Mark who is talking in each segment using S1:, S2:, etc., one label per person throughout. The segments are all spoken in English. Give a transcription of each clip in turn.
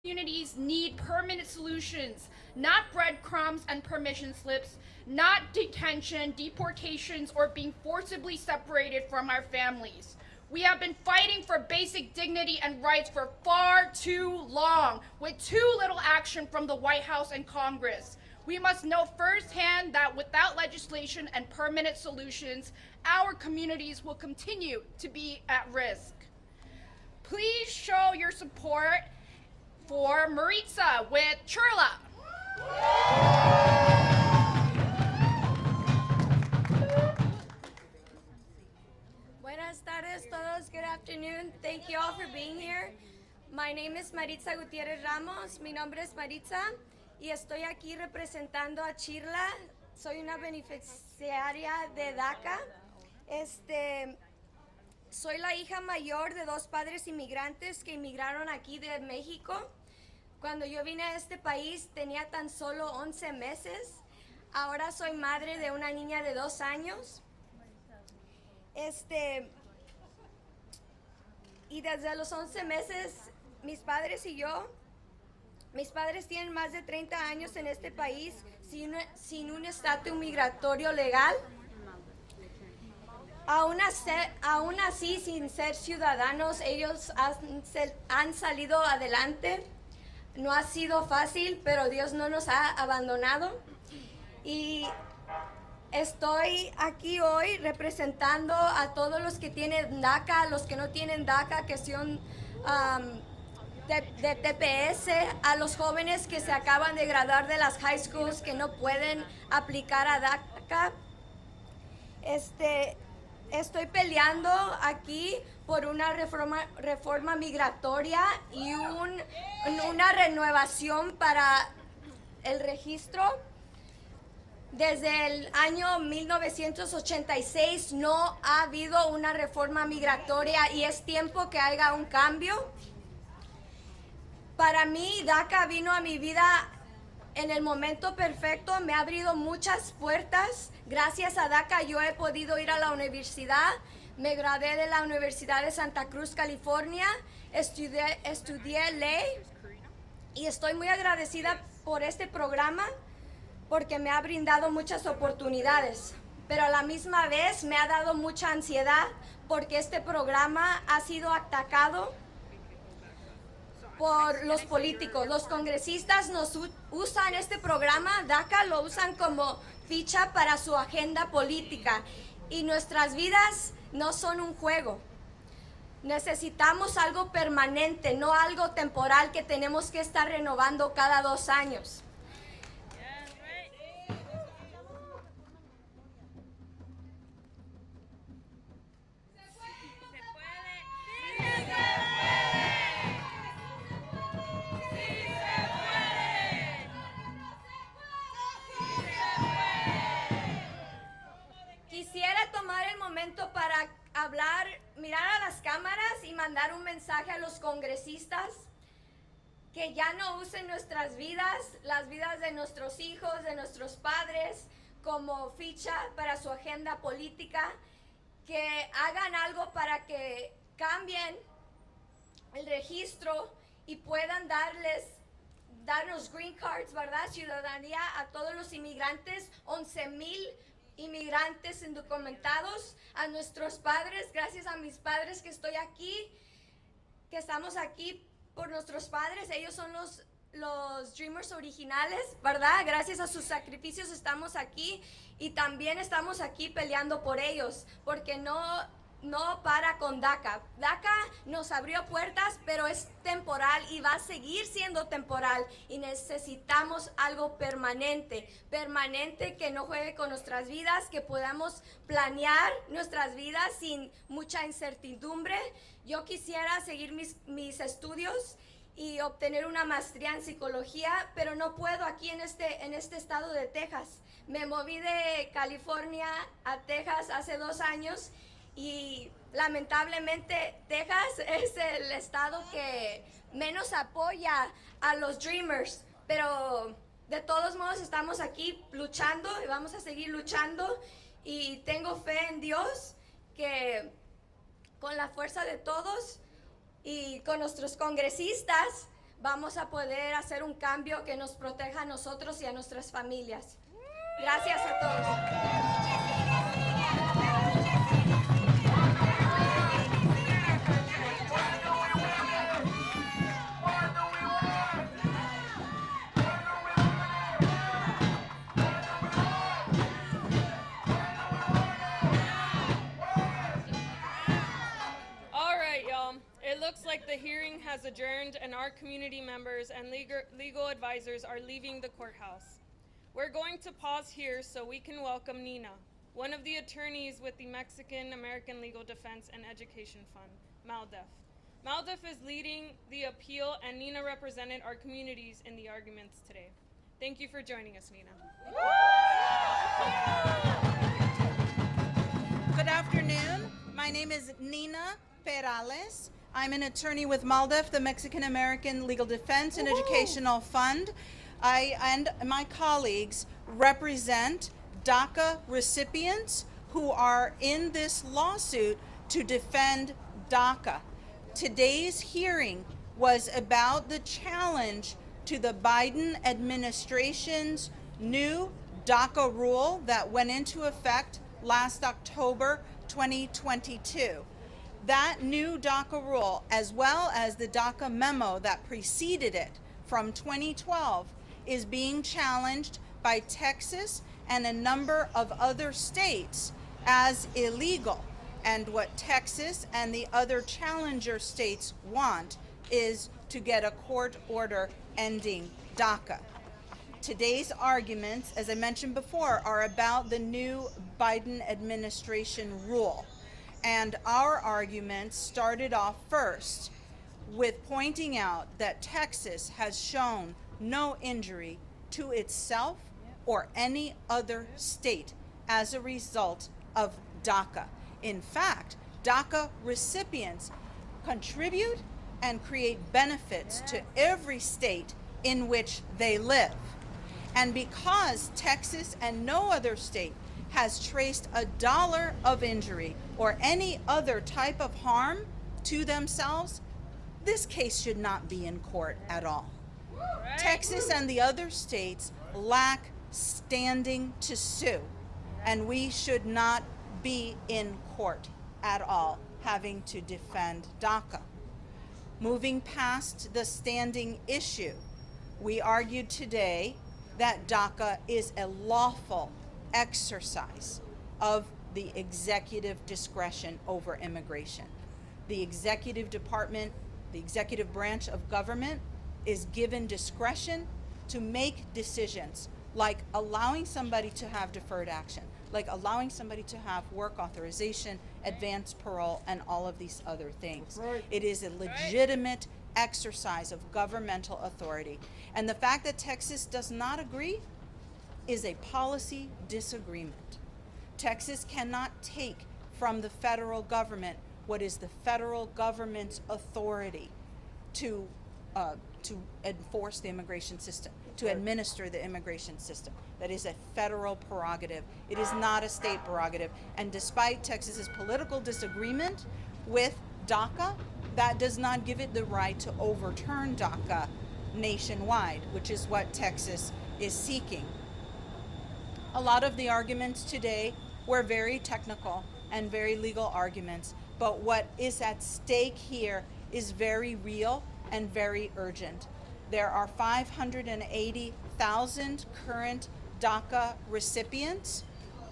S1: Communities need permanent solutions, not breadcrumbs and permission slips, not detention, deportations, or being forcibly separated from our families. We have been fighting for basic dignity and rights for far too long, with too little action from the White House and Congress. We must know firsthand that without legislation and permanent solutions, our communities will continue to be at risk. Please show your support for Maritza with Churla.
S2: Buenas tardes todos, good afternoon. Thank you all for being here. My name is Maritza Gutierrez Ramos, mi nombre es Maritza y estoy aquí representando a Chirla. Soy una beneficiaria de DACA. Soy la hija mayor de dos padres inmigrantes que inmigraron aquí de México. Cuando yo vine a este país tenía tan solo 11 meses. Ahora soy madre de una niña de 2 años. Y desde los 11 meses, mis padres y yo, mis padres tienen más de 30 años en este país sin un estatus migratorio legal. Aún así, sin ser ciudadanos, ellos han salido adelante. No ha sido fácil, pero Dios no nos ha abandonado. Y estoy aquí hoy representando a todos los que tienen DACA, los que no tienen DACA, que son de TPS, a los jóvenes que se acaban de graduar de las high schools que no pueden aplicar a DACA. Estoy peleando aquí por una reforma migratoria y una renovación para el registro. Desde el año 1986 no ha habido una reforma migratoria y es tiempo que haya un cambio. Para mí, DACA vino a mi vida en el momento perfecto, me ha abrido muchas puertas. Gracias a DACA yo he podido ir a la universidad. Me gradué de la Universidad de Santa Cruz, California. Estudié ley y estoy muy agradecida por este programa porque me ha brindado muchas oportunidades. Pero a la misma vez me ha dado mucha ansiedad porque este programa ha sido atacado por los políticos. Los congresistas nos usan este programa, DACA, lo usan como ficha para su agenda política y nuestras vidas no son un juego. Necesitamos algo permanente, no algo temporal que tenemos que estar renovando cada 2 años. Quisiera tomar el momento para hablar, mirar a las cámaras y mandar un mensaje a los congresistas que ya no usen nuestras vidas, las vidas de nuestros hijos, de nuestros padres, como ficha para su agenda política, que hagan algo para que cambien el registro y puedan darnos green cards, ¿verdad? Ciudadanía a todos los inmigrantes, 11,000 inmigrantes indocumentados, a nuestros padres, gracias a mis padres que estoy aquí, que estamos aquí por nuestros padres, ellos son los Dreamers originales, ¿verdad? Gracias a sus sacrificios estamos aquí y también estamos aquí peleando por ellos, porque no para con DACA. DACA nos abrió puertas, pero es temporal y va a seguir siendo temporal y necesitamos algo permanente que no juegue con nuestras vidas, que podamos planear nuestras vidas sin mucha incertidumbre. Yo quisiera seguir mis estudios y obtener una maestría en psicología, pero no puedo aquí en este estado de Texas. Me moví de California a Texas hace 2 años y lamentablemente Texas es el estado que menos apoya a los Dreamers, pero de todos modos estamos aquí luchando y vamos a seguir luchando y tengo fe en Dios que con la fuerza de todos y con nuestros congresistas vamos a poder hacer un cambio que nos proteja a nosotros y a nuestras familias. Gracias a todos.
S3: All right, y'all. It looks like the hearing has adjourned and our community members and legal advisors are leaving the courthouse. We're going to pause here so we can welcome Nina, one of the attorneys with the Mexican American Legal Defense and Education Fund, MALDEF. MALDEF is leading the appeal and Nina represented our communities in the arguments today. Thank you for joining us, Nina.
S4: Good afternoon. My name is Nina Perales. I'm an attorney with MALDEF, the Mexican American Legal Defense and Educational Fund. I and my colleagues represent DACA recipients who are in this lawsuit to defend DACA. Today's hearing was about the challenge to the Biden administration's new DACA rule that went into effect last October 2022. That new DACA rule, as well as the DACA memo that preceded it from 2012, is being challenged by Texas and a number of other states as illegal. And what Texas and the other challenger states want is to get a court order ending DACA. Today's arguments, as I mentioned before, are about the new Biden administration rule. And our arguments started off first with pointing out that Texas has shown no injury to itself or any other state as a result of DACA. In fact, DACA recipients contribute and create benefits to every state in which they live. And because Texas and no other state has traced $1 of injury or any other type of harm to themselves, this case should not be in court at all. Texas and the other states lack standing to sue, and we should not be in court at all having to defend DACA. Moving past the standing issue, we argued today that DACA is a lawful exercise of the executive discretion over immigration. The executive department, the executive branch of government, is given discretion to make decisions like allowing somebody to have deferred action, like allowing somebody to have work authorization, advanced parole, and all of these other things. It is a legitimate exercise of governmental authority. And the fact that Texas does not agree is a policy disagreement. Texas cannot take from the federal government what is the federal government's authority to enforce the immigration system, to administer the immigration system. That is a federal prerogative. It is not a state prerogative. And despite Texas's political disagreement with DACA, that does not give it the right to overturn DACA nationwide, which is what Texas is seeking. A lot of the arguments today were very technical and very legal arguments, but what is at stake here is very real and very urgent. There are 580,000 current DACA recipients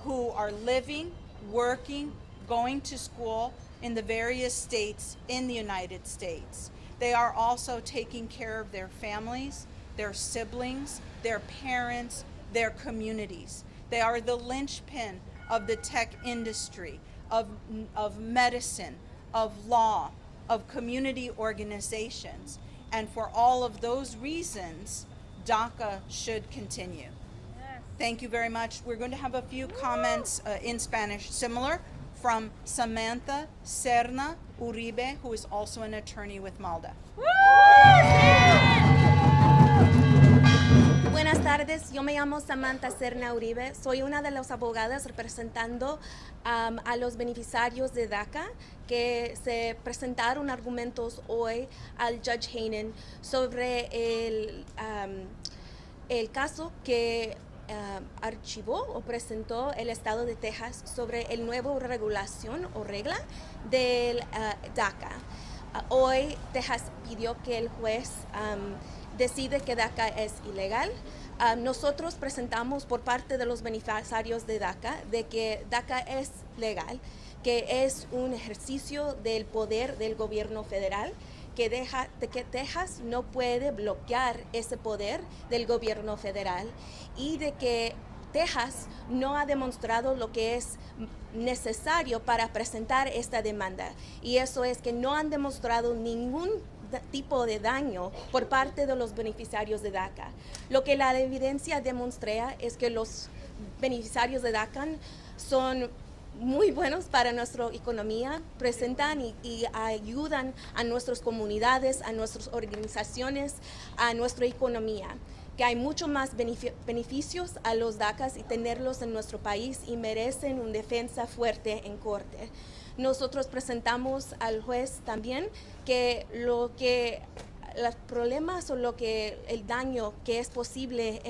S4: who are living, working, going to school in the various states in the United States. They are also taking care of their families, their siblings, their parents, their communities. They are the linchpin of the tech industry, of medicine, of law, of community organizations. And for all of those reasons, DACA should continue. Thank you very much. We're going to have a few comments in Spanish similar from Samantha Serna Uribe, who is also an attorney with MALDEF.
S5: Buenas tardes tardes, yo me llamo Samantha Serna Uribe, soy una de las abogadas representando a los beneficiarios de DACA que se presentaron argumentos hoy al Judge Hanen sobre el caso que archivó o presentó el Estado de Texas sobre el nuevo regulación o regla del DACA. Hoy Texas pidió que el juez decide que DACA es ilegal. Nosotros presentamos por parte de los beneficiarios de DACA de que DACA es legal, que es un ejercicio del poder del gobierno federal, que Texas no puede bloquear ese poder del gobierno federal y de que Texas no ha demostrado lo que es necesario para presentar esta demanda. Y eso es que no han demostrado ningún tipo de daño por parte de los beneficiarios de DACA. Lo que la evidencia demuestra es que los beneficiarios de DACA son muy buenos para nuestra economía, presentan y ayudan a nuestras comunidades, a nuestras organizaciones, a nuestra economía, que hay mucho más beneficios a los DACAs y tenerlos en nuestro país y merecen una defensa fuerte en corte. Nosotros presentamos al juez también que los problemas o el daño que es posible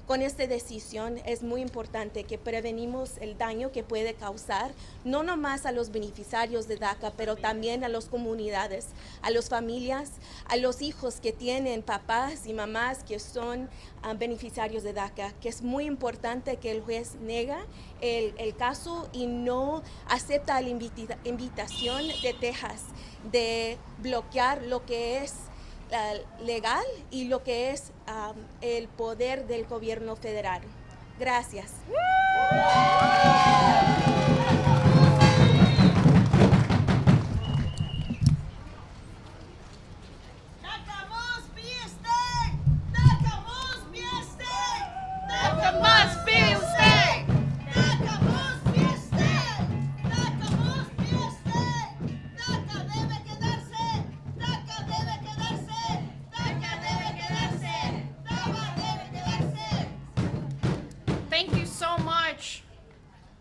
S5: con esta decisión es muy importante, que prevenimos el daño que puede causar no nomás a los beneficiarios de DACA, pero también a las comunidades, a las familias, a los hijos que tienen papás y mamás que son beneficiarios de DACA, que es muy importante que el juez niega el caso y no acepta la invitación de Texas de bloquear lo que es legal y lo que es el poder del gobierno federal. Gracias.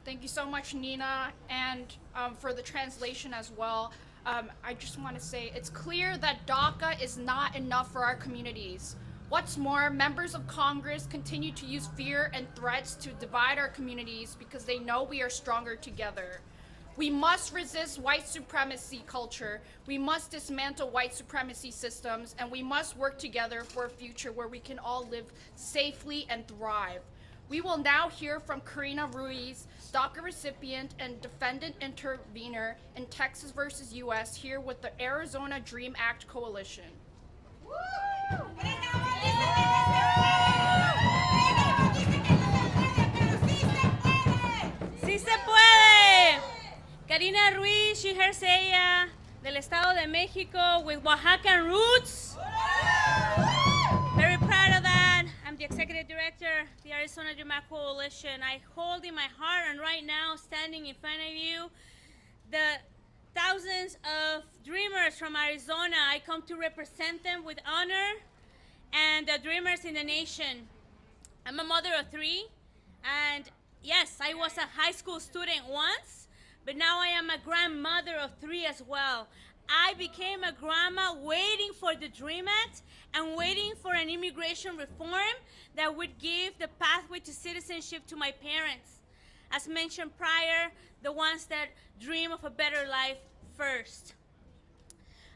S1: Thank you so much, Nina, and for the translation as well. I just want to say it's clear that DACA is not enough for our communities. What's more, members of Congress continue to use fear and threats to divide our communities because they know we are stronger together. We must resist white supremacy culture. We must dismantle white supremacy systems, and we must work together for a future where we can all live safely and thrive. We will now hear from Karina Ruiz, DACA recipient and defendant intervener in Texas versus U.S. here with the Arizona Dream Act Coalition.
S6: ¡Sí se puede! Karina Ruiz, she, her, ella, del Estado de México with Oaxacan roots. Very proud of that. I'm the executive director of the Arizona Dream Act Coalition. I hold in my heart and right now standing in front of you the thousands of dreamers from Arizona. I come to represent them with honor and the dreamers in the nation. I'm a mother of three, and yes, I was a high school student once, but now I am a grandmother of three as well. I became a grandma waiting for the DREAM Act and waiting for an immigration reform that would give the pathway to citizenship to my parents. As mentioned prior, the ones that dream of a better life first.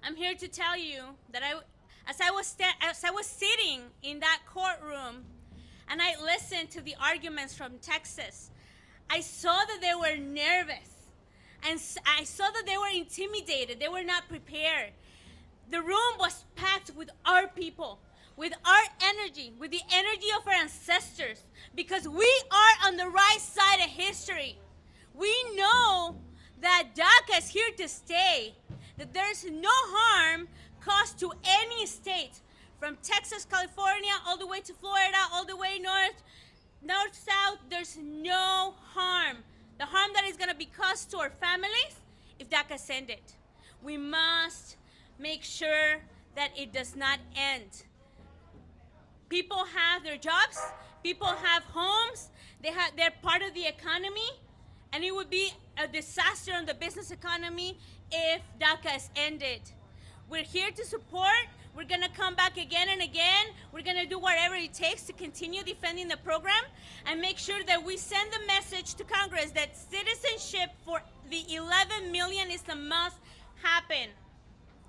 S6: I'm here to tell you that as I was sitting in that courtroom and I listened to the arguments from Texas, I saw that they were nervous. And I saw that they were intimidated. They were not prepared. The room was packed with our people, with our energy, with the energy of our ancestors, because we are on the right side of history. We know that DACA is here to stay, that there's no harm caused to any state, from Texas, California, all the way to Florida, all the way north, south, there's no harm. The harm that is going to be caused to our families if DACA send it. We must make sure that it does not end. People have their jobs, people have homes, they're part of the economy, and it would be a disaster on the business economy if DACA is ended. We're here to support. We're going to come back again and again. We're going to do whatever it takes to continue defending the program and make sure that we send the message to Congress that citizenship for the 11 million is the must happen.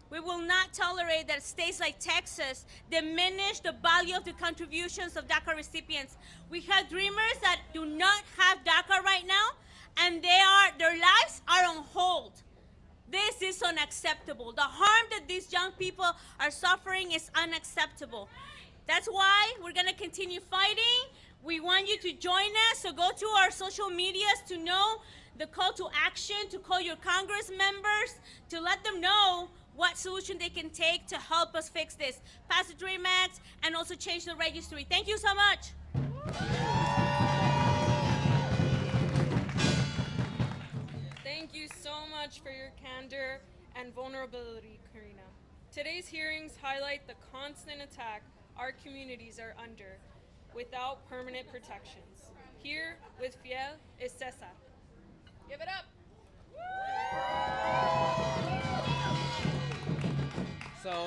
S6: We will not tolerate that states like Texas diminish the value of the contributions of DACA recipients. We have dreamers that do not have DACA right now, and their lives are on hold. This is unacceptable. The harm that these young people are suffering is unacceptable. That's why we're going to continue fighting. We want you to join us, so go to our social medias to know the call to action, to call your Congress members, to let them know what solution they can take to help us fix this. Pass the DREAM Act and also change the registry. Thank you so much.
S3: Thank you so much for your candor and vulnerability, Karina. Today's hearings highlight the constant attack our communities are under without permanent protections. Here with Fiel is Cesar. Give it up.
S7: So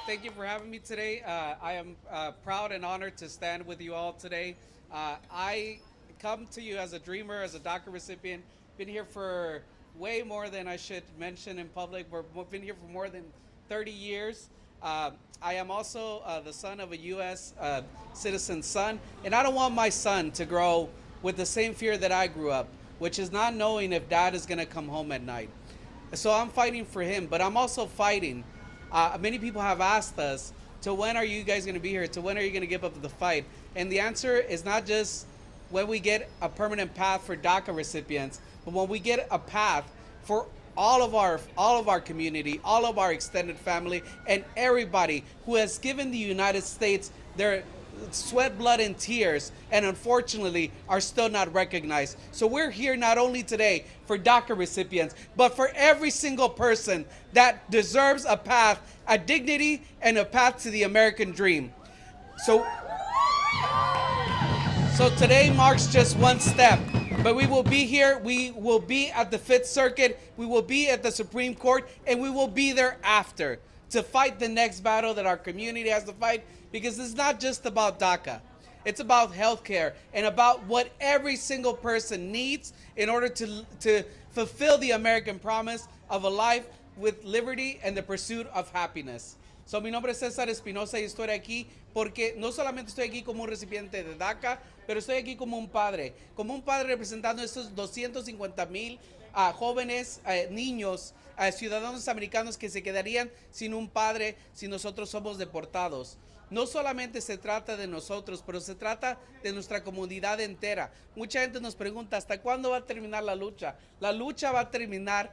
S7: thank you for having me today. I am proud and honored to stand with you all today. I come to you as a dreamer, as a DACA recipient. Been here for way more than I should mention in public. We've been here for more than 30 years. I am also the son of a U.S. Citizen son, and I don't want my son to grow with the same fear that I grew up, which is not knowing if dad is going to come home at night. So I'm fighting for him, but I'm also fighting. Many people have asked us, to when are you guys going to be here? To when are you going to give up the fight? And the answer is not just when we get a permanent path for DACA recipients, but when we get a path for all of our community, all of our extended family, and everybody who has given the United States their sweat, blood, and tears, and unfortunately are still not recognized. So we're here not only today for DACA recipients, but for every single person that deserves a path, a dignity, and a path to the American dream. So today marks just one step, but we will be here. We will be at the Fifth Circuit. We will be at the Supreme Court, and we will be there after to fight the next battle that our community has to fight, because it's not just about DACA. It's about healthcare and about what every single person needs in order to fulfill the American promise of a life with liberty and the pursuit of happiness. So, mi nombre es César Espinosa y estoy aquí porque no solamente estoy aquí como un recipiente de DACA, pero estoy aquí como un padre representando a estos 250,000 jóvenes, niños, ciudadanos americanos que se quedarían sin un padre si nosotros somos deportados. No solamente se trata de nosotros, pero se trata de nuestra comunidad entera. Mucha gente nos pregunta, ¿hasta cuándo va a terminar la lucha? La lucha va a terminar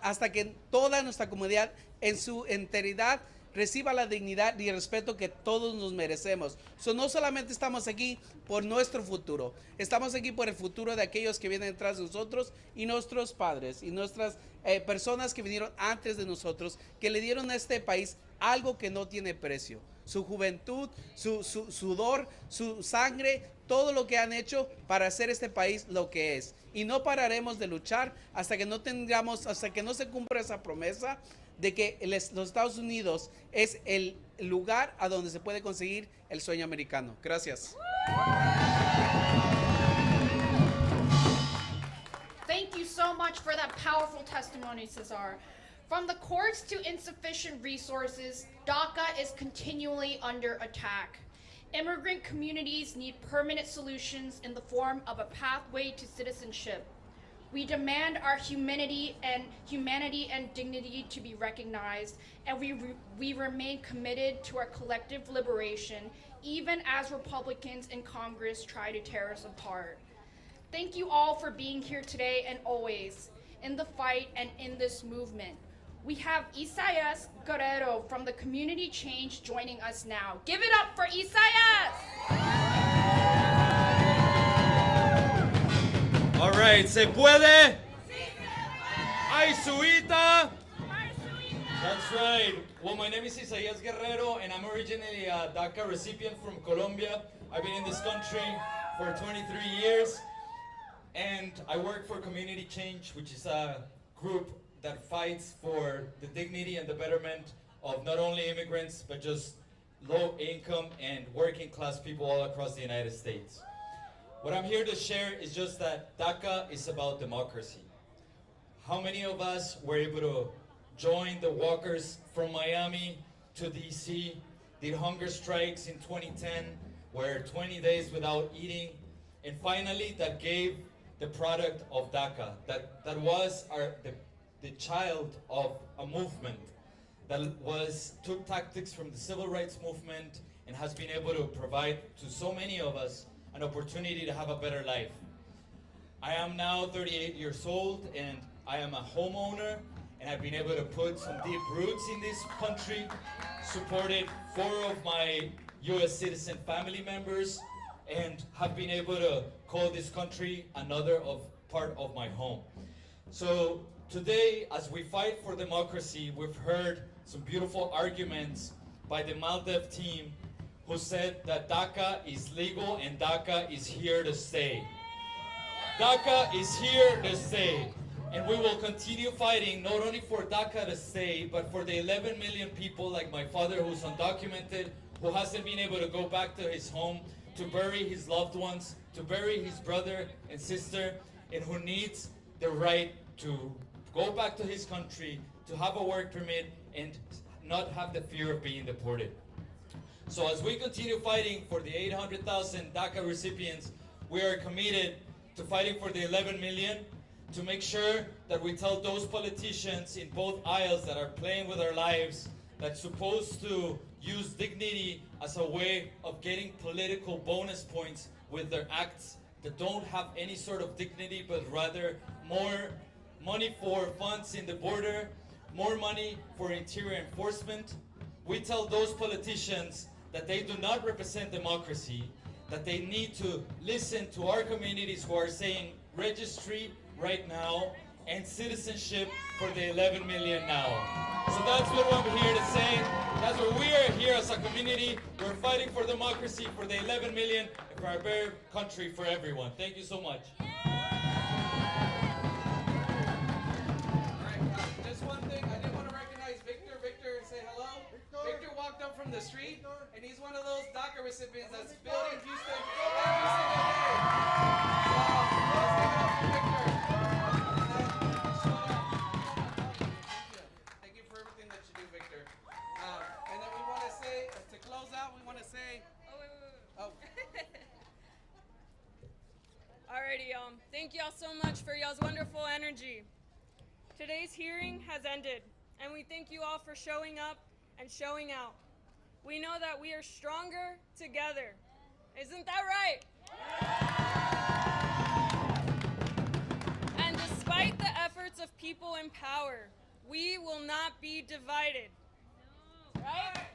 S7: hasta que toda nuestra comunidad en su enteridad reciba la dignidad y el respeto que todos nos merecemos. No solamente estamos aquí por nuestro futuro, estamos aquí por el futuro de aquellos que vienen detrás de nosotros y nuestros padres y nuestras personas que vinieron antes de nosotros, que le dieron a este país algo que no tiene precio. Su juventud, su sudor, su sangre, todo lo que han hecho para hacer este país lo que es. Y no pararemos de luchar hasta que no se cumpla esa promesa de que los Estados Unidos es el lugar a donde se puede conseguir el sueño americano. Gracias.
S1: Thank you so much for that powerful testimony, Cesar. From the courts to insufficient resources, DACA is continually under attack. Immigrant communities need permanent solutions in the form of a pathway to citizenship. We demand our humanity and dignity to be recognized, and we remain committed to our collective liberation, even as Republicans in Congress try to tear us apart. Thank you all for being here today and always in the fight and in this movement. We have Isaias Guerrero from the Community Change joining us now. Give it up for Isaias!
S8: All right, ¿se puede? ¡Sí se puede! ¡Ay, suita! That's right. Well, my name is Isaías Guerrero, and I'm originally a DACA recipient from Colombia. I've been in this country for 23 years, and I work for Community Change, which is a group that fights for the dignity and the betterment of not only immigrants, but just low-income and working-class people all across the United States. What I'm here to share is just that DACA is about democracy. How many of us were able to join the walkers from Miami to DC, did hunger strikes in 2010, were 20 days without eating, and finally that gave the product of DACA, that was the child of a movement that took tactics from the civil rights movement and has been able to provide to so many of us an opportunity to have a better life. I am now 38 years old, and I am a homeowner, and I've been able to put some deep roots in this country, supported 4 of my US citizen family members, and have been able to call this country another part of my home. So today, as we fight for democracy, we've heard some beautiful arguments by the Maldev team, who said that DACA is legal and DACA is here to stay. DACA is here to stay. And we will continue fighting not only for DACA to stay, but for the 11 million people like my father who's undocumented, who hasn't been able to go back to his home, to bury his loved ones, to bury his brother and sister, and who needs the right to go back to his country, to have a work permit, and not have the fear of being deported. So as we continue fighting for the 800,000 DACA recipients, we are committed to fighting for the 11 million, to make sure that we tell those politicians in both aisles that are playing with our lives, that's supposed to use dignity as a way of getting political bonus points with their acts, that don't have any sort of dignity, but rather more money for funds in the border, more money for interior enforcement. We tell those politicians that they do not represent democracy, that they need to listen to our communities who are saying registry right now and citizenship for the 11 million now. So that's what I'm here to say. That's what we are here as a community. We're fighting for democracy for the 11 million and for our better country for everyone. Thank you so much.
S7: Just one thing, I did want to recognize Victor. Victor, say hello. Victor walked up from the street, and he's one of those DACA recipients that's building Houston every single day. So let's give it up for Victor. Thank you for everything that you do, Victor. And then we want to say, to close out, we want to say,
S3: Alrighty, thank y'all so much for y'all's wonderful energy. Today's hearing has ended, and we thank you all for showing up and showing out. We know that we are stronger together. Isn't that right? And despite the efforts of people in power, we will not be divided. Right?